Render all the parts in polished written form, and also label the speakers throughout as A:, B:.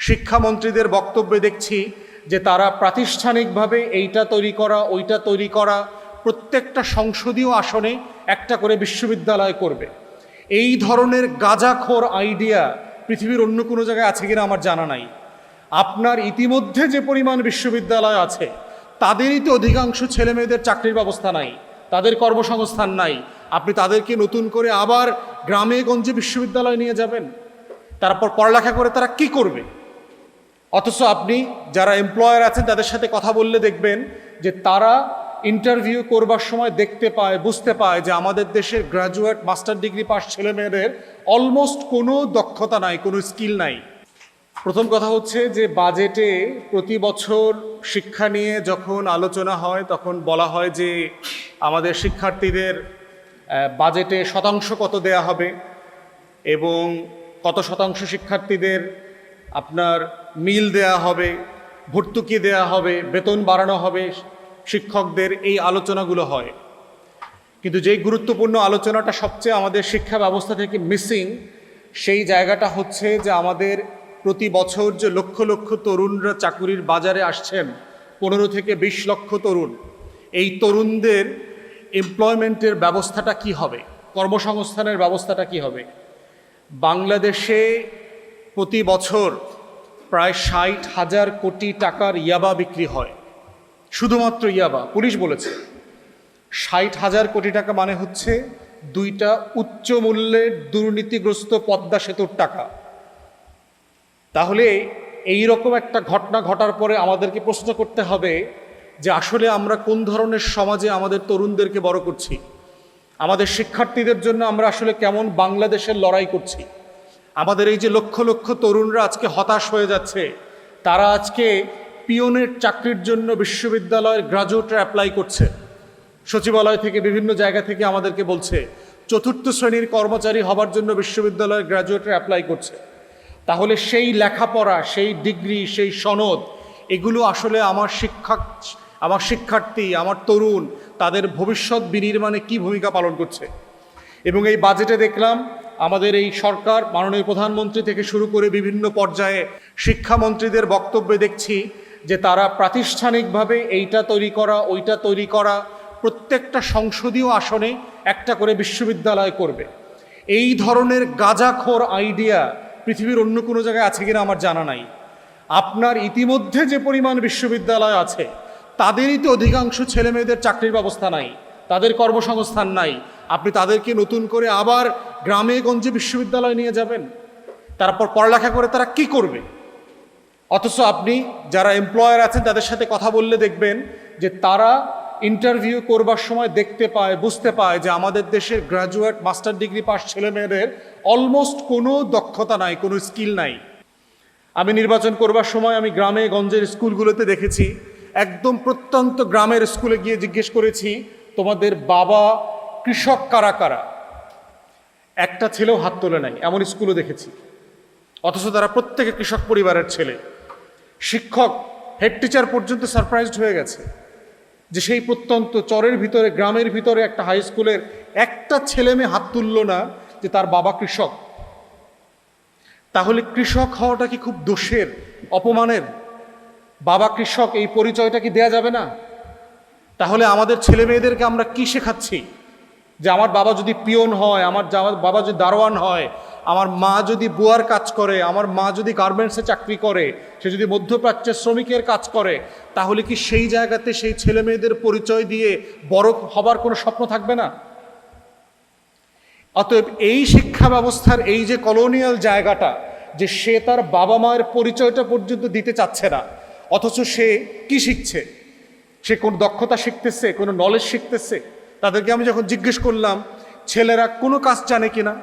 A: শিক্ষামন্ত্রীদের বক্তব্যে দেখছি যে তারা প্রাতিষ্ঠানিকভাবে এইটা তৈরি করা ওইটা তৈরি করা, প্রত্যেকটা সংসদীয় আসনে একটা করে বিশ্ববিদ্যালয় করবে। এই ধরনের গাঁজাখোর আইডিয়া পৃথিবীর অন্য কোনো জায়গায় আছে কিনা আমার জানা নাই। আপনার ইতিমধ্যে যে পরিমাণ বিশ্ববিদ্যালয় আছে তাদেরই তো অধিকাংশ ছেলেমেয়েদের চাকরির ব্যবস্থা নাই, তাদের কর্মসংস্থান নাই। আপনি তাদেরকে নতুন করে আবার গ্রামে গঞ্জে বিশ্ববিদ্যালয় নিয়ে যাবেন, তারপর পড়ালেখা করে তারা কি করবে? অথচ আপনি যারা এমপ্লয়ার আছেন তাদের সাথে কথা বললে দেখবেন যে তারা ইন্টারভিউ করবার সময় দেখতে পায়, বুঝতে পায় যে আমাদের দেশের গ্র্যাজুয়েট মাস্টার ডিগ্রি পাস ছেলেমেয়েদের অলমোস্ট কোনো দক্ষতা নাই, কোনো স্কিল নাই। প্রথম কথা হচ্ছে যে বাজেটে প্রতি বছর শিক্ষা নিয়ে যখন আলোচনা হয় তখন বলা হয় যে আমাদের শিক্ষার্থীদের বাজেটে শতাংশ কত দেয়া হবে এবং কত শতাংশ শিক্ষার্থীদের আপনার মিল দেয়া হবে, ভর্তুকি দেয়া হবে, বেতন বাড়ানো হবে শিক্ষকদের, এই আলোচনাগুলো হয়। কিন্তু যেই গুরুত্বপূর্ণ আলোচনাটা সবচেয়ে আমাদের শিক্ষা ব্যবস্থা থেকে মিসিং, সেই জায়গাটা হচ্ছে যে আমাদের প্রতি বছর যে লক্ষ লক্ষ তরুণরা চাকুরির বাজারে আসছেন, 15 থেকে 20 লক্ষ তরুণ, এই তরুণদের এমপ্লয়মেন্টের ব্যবস্থাটা কি হবে, কর্মসংস্থানের ব্যবস্থাটা কি হবে? বাংলাদেশে প্রতি বছর প্রায় 60,000 কোটি টাকার ইয়াবা বিক্রি হয়, শুধুমাত্র ইয়াবা। পুলিশ বলেছে 60,000 কোটি টাকা মানে হচ্ছে 2টা উচ্চ মূল্যের দুর্নীতিগ্রস্ত পদ্মা সেতুর টাকা। তাহলে এই রকম একটা ঘটনা ঘটার পরে আমাদেরকে প্রশ্ন করতে হবে যে আসলে আমরা কোন ধরনের সমাজে আমাদের তরুণদেরকে বড় করছি, আমাদের শিক্ষার্থীদের জন্য আমরা আসলে কেমন বাংলাদেশের লড়াই করছি। আমাদের এই যে লক্ষ লক্ষ তরুণরা আজকে হতাশ হয়ে যাচ্ছে, তারা আজকে পিওনের চাকরির জন্য বিশ্ববিদ্যালয়ের গ্রাজুয়েটরা অ্যাপ্লাই করছে, সচিবালয় থেকে বিভিন্ন জায়গা থেকে আমাদেরকে বলছে 4র্থ শ্রেণীর কর্মচারী হবার জন্য বিশ্ববিদ্যালয়ের গ্রাজুয়েটরা অ্যাপ্লাই করছে। তাহলে সেই লেখাপড়া, সেই ডিগ্রি, সেই সনদ, এগুলো আসলে আমার শিক্ষার্থী, আমার তরুণ, তাদের ভবিষ্যৎ বিনির্মাণে কি ভূমিকা পালন করছে। এবং এই বাজেটে দেখলাম আমাদের এই সরকার, মাননীয় প্রধানমন্ত্রী থেকে শুরু করে বিভিন্ন পর্যায়ে শিক্ষামন্ত্রীদের বক্তব্যে দেখছি যে তারা প্রাতিষ্ঠানিকভাবে এইটা তৈরি করা ওইটা তৈরি করা, প্রত্যেকটা সংসদীয় আসনে একটা করে বিশ্ববিদ্যালয় করবে। এই ধরনের গাঁজাখোর আইডিয়া পৃথিবীর অন্য কোনো জায়গায় আছে কিনা আমার জানা নাই। আপনার ইতিমধ্যে যে পরিমাণ বিশ্ববিদ্যালয় আছে তাদেরই তো অধিকাংশ ছেলেমেয়েদের চাকরির ব্যবস্থা নাই, তাদের কর্মসংস্থান নাই। আপনি তাদেরকে নতুন করে আবার গ্রামে গঞ্জে বিশ্ববিদ্যালয় নিয়ে যাবেন, তারপর পড়ালেখা করে তারা কি করবে? অথচ আপনি যারা এমপ্লয়ার আছেন তাদের সাথে কথা বললে দেখবেন যে তারা ইন্টারভিউ করবার সময় দেখতে পায়, বুঝতে পায় যে আমাদের দেশের গ্র্যাজুয়েট মাস্টার ডিগ্রি পাস ছেলেমেয়েদের অলমোস্ট কোনো দক্ষতা নাই, কোনো স্কিল নাই। আমি নির্বাচন করবার সময় আমি গ্রামে গঞ্জের স্কুলগুলোতে দেখেছি, একদম প্রত্যন্ত গ্রামের স্কুলে গিয়ে জিজ্ঞেস করেছি তোমাদের বাবা কৃষক কারা কারা, একটা ছেলেও হাত তোলে নাই, এমন স্কুলও দেখেছি। অথচ তারা প্রত্যেকে কৃষক পরিবারের ছেলে। শিক্ষক, হেড টিচার পর্যন্ত সারপ্রাইজড হয়ে গেছে যে সেই প্রত্যন্ত চরের ভিতরে, গ্রামের ভিতরে একটা হাই স্কুলের একটা ছেলে মেয়ে হাত তুলল না যে তার বাবা কৃষক। তাহলে কৃষক হওয়াটা কি খুব দোষের, অপমানের? বাবা কৃষক, এই পরিচয়টা কি দেয়া যাবে না? তাহলে আমাদের ছেলে মেয়েদেরকে আমরা কি শেখাচ্ছি? যে আমার বাবা যদি পিয়ন হয়, আমার বাবা যদি দারোয়ান হয়, আমার মা যদি বুয়ার কাজ করে, আমার মা যদি গার্মেন্টসে চাকরি করে, সে যদি মধ্যপ্রাচ্যের শ্রমিকের কাজ করে, তাহলে কি সেই জায়গাতে সেই ছেলে মেয়েদের পরিচয় দিয়ে বড় হবার কোনো স্বপ্ন থাকবে না? অতএব এই শিক্ষা ব্যবস্থার এই যে কলোনিয়াল জায়গাটা, যে সে তার বাবা মায়ের পরিচয়টা পর্যন্ত দিতে চাচ্ছে না, অথচ সে কি শিখছে? সে কোন দক্ষতা শিখতেছে, কোনো নলেজ শিখতেছে? তাদেরকে আমি যখন জিজ্ঞেস করলাম ছেলেরা কোনো কাজ জানে কিনা,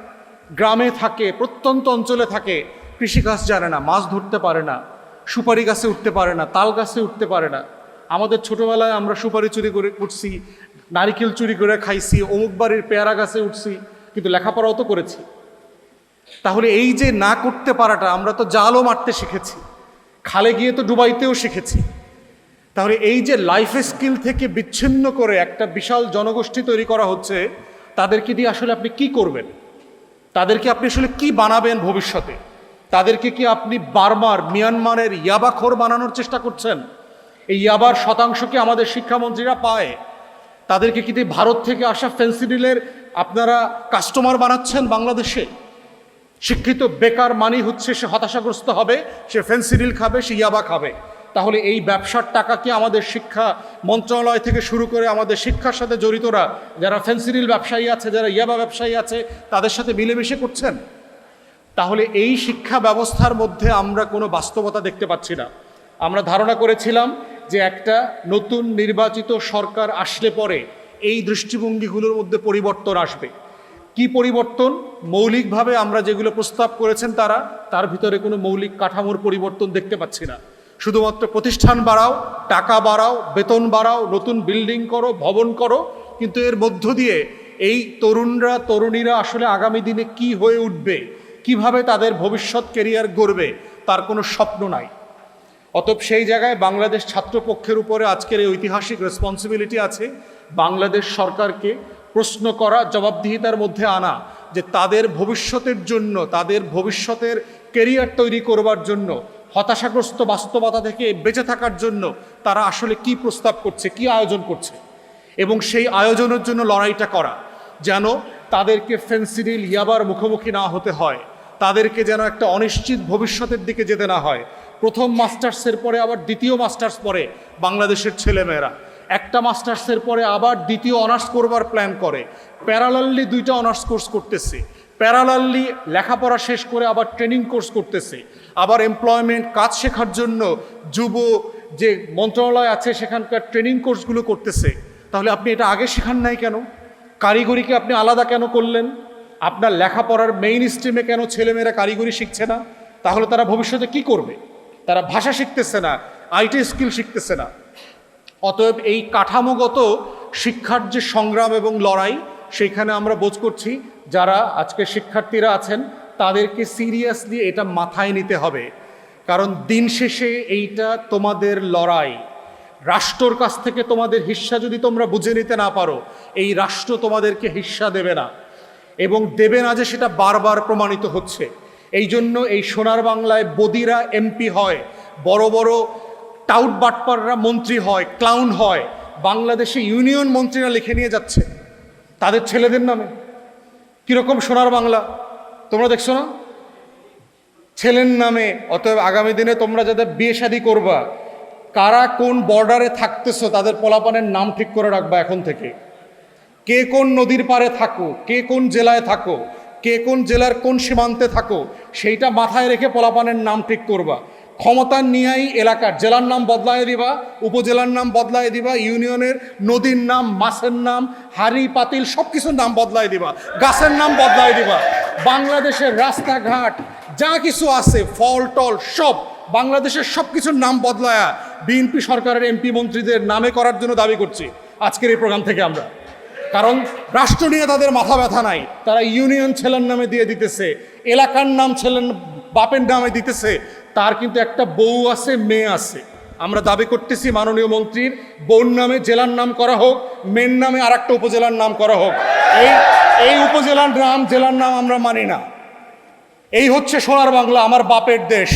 A: গ্রামে থাকে, প্রত্যন্ত অঞ্চলে থাকে, কৃষিকাজ জানে না, মাছ ধরতে পারে না, সুপারি গাছে উঠতে পারে না, তাল গাছে উঠতে পারে না। আমাদের ছোটবেলায় আমরা সুপারি চুরি করে উঠছি, নারিকেল চুরি করে খাইছি, অমুক বাড়ির পেয়ারা গাছে উঠছি, কিন্তু লেখাপড়াও তো করেছি। তাহলে এই যে না করতে পারাটা, আমরা তো জালও মারতে শিখেছি, খালে গিয়ে তো ডুবাইতেও শিখেছি। তাহলে এই যে লাইফ স্কিল থেকে বিচ্ছিন্ন করে একটা বিশাল জনগোষ্ঠী তৈরি করা হচ্ছে, তাদেরকে দিয়ে আসলে আপনি কি করবেন? তাদেরকে আপনি আসলে কি বানাবেন ভবিষ্যতে? তাদেরকে কি আপনি বার্মার মিয়ানমারের ইয়াবাখোর বানানোর চেষ্টা করছেন? এই ইয়াবার শতাংশ কি আমাদের শিক্ষামন্ত্রীরা পায়? তাদেরকে কি ভারত থেকে আসা ফেন্সিডিলের আপনারা কাস্টমার বানাচ্ছেন বাংলাদেশে? শিক্ষিত বেকার মানি হচ্ছে সে হতাশাগ্রস্ত হবে, সে ফেন্সিডিল খাবে, সে ইয়াবা খাবে। তাহলে এই ব্যবসার টাকা কি আমাদের শিক্ষা মন্ত্রণালয় থেকে শুরু করে আমাদের শিক্ষার সাথে জড়িতরা যারা ফেন্সিডিল ব্যবসায়ী আছে, যারা ইয়াবা ব্যবসায়ী আছে, তাদের সাথে মিলেমিশে করছেন? তাহলে এই শিক্ষা ব্যবস্থার মধ্যে আমরা কোনো বাস্তবতা দেখতে পাচ্ছি না। আমরা ধারণা করেছিলাম যে একটা নতুন নির্বাচিত সরকার আসলে পরে এই দৃষ্টিভঙ্গিগুলোর মধ্যে পরিবর্তন আসবে। কি পরিবর্তন? মৌলিকভাবে আমরা যেগুলো প্রস্তাব করেছেন তার ভিতরে কোনো মৌলিক কাঠামোর পরিবর্তন দেখতে পাচ্ছি না। শুধুমাত্র প্রতিষ্ঠান বাড়াও, টাকা বাড়াও, বেতন বাড়াও, নতুন বিল্ডিং করো, ভবন করো, কিন্তু এর মধ্য দিয়ে এই তরুণীরা আসলে আগামী দিনে কি হয়ে উঠবে, কিভাবে তাদের ভবিষ্যৎ কেরিয়ার গড়বে, তার কোনো স্বপ্ন নাই। অতএব সেই জায়গায় বাংলাদেশ ছাত্রপক্ষের উপরে আজকের এই ঐতিহাসিক রেসপন্সিবিলিটি আছে বাংলাদেশ সরকারকে প্রশ্ন করা, জবাবদিহিতার মধ্যে আনা, যে তাদের ভবিষ্যতের জন্য, তাদের ভবিষ্যতের কেরিয়ার তৈরি করবার জন্য, হতাশাগ্রস্ত বাস্তবতা থেকে বেঁচে থাকার জন্য তারা আসলে কি প্রস্তাব করছে, কি আয়োজন করছে, এবং সেই আয়োজনের জন্য লড়াইটা করা, যেন তাদেরকে ফেন্সিডিল ইয়াবার মুখোমুখি না হতে হয়, তাদেরকে যেন একটা অনিশ্চিত ভবিষ্যতের দিকে যেতে না হয়। প্রথম মাস্টার্সের পরে আবার দ্বিতীয় মাস্টার্স পরে বাংলাদেশের ছেলেমেয়েরা একটা মাস্টার্সের পরে আবার দ্বিতীয় অনার্স করবার প্ল্যান করে, প্যারালালি দুইটা অনার্স কোর্স করতেছে, প্যারালালি লেখাপড়া শেষ করে আবার ট্রেনিং কোর্স করতেছে, আবার এমপ্লয়মেন্ট কাজ শেখার জন্য যুব যে মন্ত্রণালয় আছে সেখানকার ট্রেনিং কোর্সগুলো করতেছে। তাহলে আপনি এটা আগে শেখান নাই কেন? কারিগরিকে আপনি আলাদা কেন করলেন? আপনার লেখাপড়ার মেইন স্ট্রিমে কেন ছেলেমেয়েরা কারিগরি শিখছে না? তাহলে তারা ভবিষ্যতে কি করবে? তারা ভাষা শিখতেছে না, আইটি স্কিল শিখতেছে না। অতএব এই কাঠামোগত শিক্ষার যে সংগ্রাম এবং লড়াই, সেইখানে আমরা বোধ করছি যারা আজকে শিক্ষার্থীরা আছেন তাদেরকে সিরিয়াসলি এটা মাথায় নিতে হবে। কারণ দিন শেষে এইটা তোমাদের লড়াই। রাষ্ট্রর কাছ থেকে তোমাদের হিস্সা যদি তোমরা বুঝে নিতে না পারো, এই রাষ্ট্র তোমাদেরকে হিস্সা দেবে না, এবং দেবে না যে সেটা বারবার প্রমাণিত হচ্ছে। এই জন্য এই সোনার বাংলায় বদিরা এমপি হয়, বড় বড় টাউট বাটপাররা মন্ত্রী হয়, ক্লাউন হয়, বাংলাদেশে ইউনিয়ন মন্ত্রীরা লিখে নিয়ে যাচ্ছে তাদের ছেলেদের নামে। কীরকম সোনার বাংলা তোমরা দেখছো না? ছেলের নামে। অতএব আগামী দিনে তোমরা যাদের বিয়ে শাদী করবা, কারা কোন বর্ডারে থাকতেছো তাদের পোলাপানের নাম ঠিক করে রাখবা এখন থেকে। কে কোন নদীর পাড়ে থাকো, কে কোন জেলায় থাকো, কে কোন জেলার কোন সীমান্তে থাকো, সেইটা মাথায় রেখে পোলাপানের নাম ঠিক করবা। ক্ষমতা নিয়েই এলাকার জেলার নাম বদলায় দিবা, উপজেলার নাম বদলায় দিবা, ইউনিয়নের নদীর নাম, মাছের নাম, হাড়ি পাতিল সব কিছুর নাম বদলায় দিবা, গাছের নাম বদলায় দিবা। বাংলাদেশের রাস্তাঘাট যা কিছু আছে, ফল টল সব বাংলাদেশের সব কিছুর নাম বদলায়া বিএনপি সরকারের এমপি মন্ত্রীদের নামে করার জন্য দাবি করছি আজকের এই প্রোগ্রাম থেকে আমরা। কারণ রাষ্ট্র নিয়ে তাদের মাথা ব্যথা নাই, তারা ইউনিয়ন ছেলের নামে দিয়ে দিতেছে, এলাকার নাম ছেলের বাপের নামে দিতেছে। তার কিন্তু একটা বউ আছে, মেয়ে আছে। আমরা দাবি করতেছি মাননীয় মন্ত্রীর বউর নামে জেলার নাম করা হোক, মেয়ের নামে আর একটা উপজেলার নাম করা হোক। এই উপজেলার নাম, জেলার নাম আমরা মানি না। এই হচ্ছে সোনার বাংলা, আমার বাপের দেশ।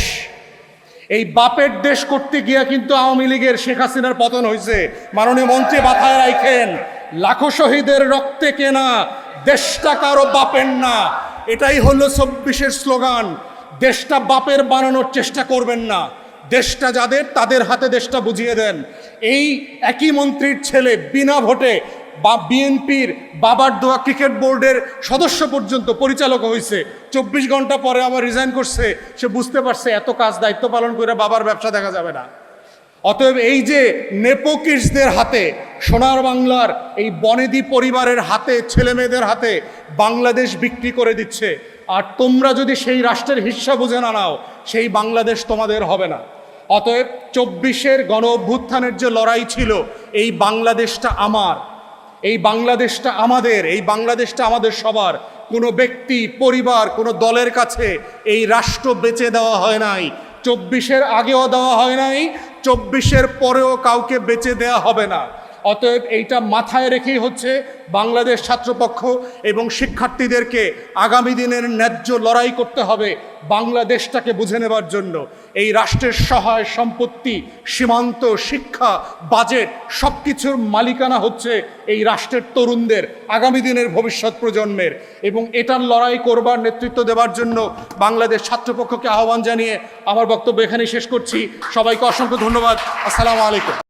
A: এই বাপের দেশ করতে গিয়া কিন্তু আওয়ামী লীগের শেখ হাসিনার পতন হয়েছে। মাননীয় মন্ত্রী মাথায় রাখেন, লাখো শহীদের রক্তে কেনা দেশটা কারো বাপের না। এটাই হলো ২৪-এর স্লোগান। দেশটা বাপের বানানোর চেষ্টা করবেন না, দেশটা যাদের তাদের হাতে দেশটা বুঝিয়ে দেন। এই একই মন্ত্রীর ছেলে বিনা ভোটে বিএনপির বাবার দোয়া ক্রিকেট বোর্ডের সদস্য পর্যন্ত পরিচালক হয়েছে, ২৪ ঘন্টা পরে আবার রিজাইন করছে। সে বুঝতে পারছে এত কাজ দায়িত্ব পালন করে বাবার ব্যবসা দেখা যাবে না। অতএব এই যে নেপোকিসদের হাতে, সোনার বাংলার এই বনেদি পরিবারের হাতে, ছেলে মেয়েদের হাতে বাংলাদেশ বিক্রি করে দিচ্ছে, আর তোমরা যদি সেই রাষ্ট্রের হিস্সা বুঝে না নাও, সেই বাংলাদেশ তোমাদের হবে না। অতএব ২৪-এর গণ অভ্যুত্থানের যে লড়াই ছিল, এই বাংলাদেশটা আমার, এই বাংলাদেশটা আমাদের, এই বাংলাদেশটা আমাদের সবার। কোনো ব্যক্তি, পরিবার, কোনো দলের কাছে এই রাষ্ট্র বেচে দেওয়া হয় নাই। ২৪-এর আগেও দেওয়া হয় নাই, ২৪-এর পরেও কাউকে বেচে দেওয়া হবে না। অতএব এইটা মাথায় রেখেই হচ্ছে বাংলাদেশ ছাত্রপক্ষ এবং শিক্ষার্থীদেরকে আগামী দিনের ন্যায্য লড়াই করতে হবে বাংলাদেশটাকে বুঝে নেবার জন্য। এই রাষ্ট্রের সহায় সম্পত্তি, সীমান্ত, শিক্ষা, বাজেট সব কিছুর মালিকানা হচ্ছে এই রাষ্ট্রের তরুণদের, আগামী দিনের ভবিষ্যৎ প্রজন্মের, এবং এটার লড়াই করবার নেতৃত্ব দেওয়ার জন্য বাংলাদেশ ছাত্রপক্ষকে আহ্বান জানিয়ে আমার বক্তব্য এখানেই শেষ করছি। সবাইকে অসংখ্য ধন্যবাদ। আসসালামু আলাইকুম।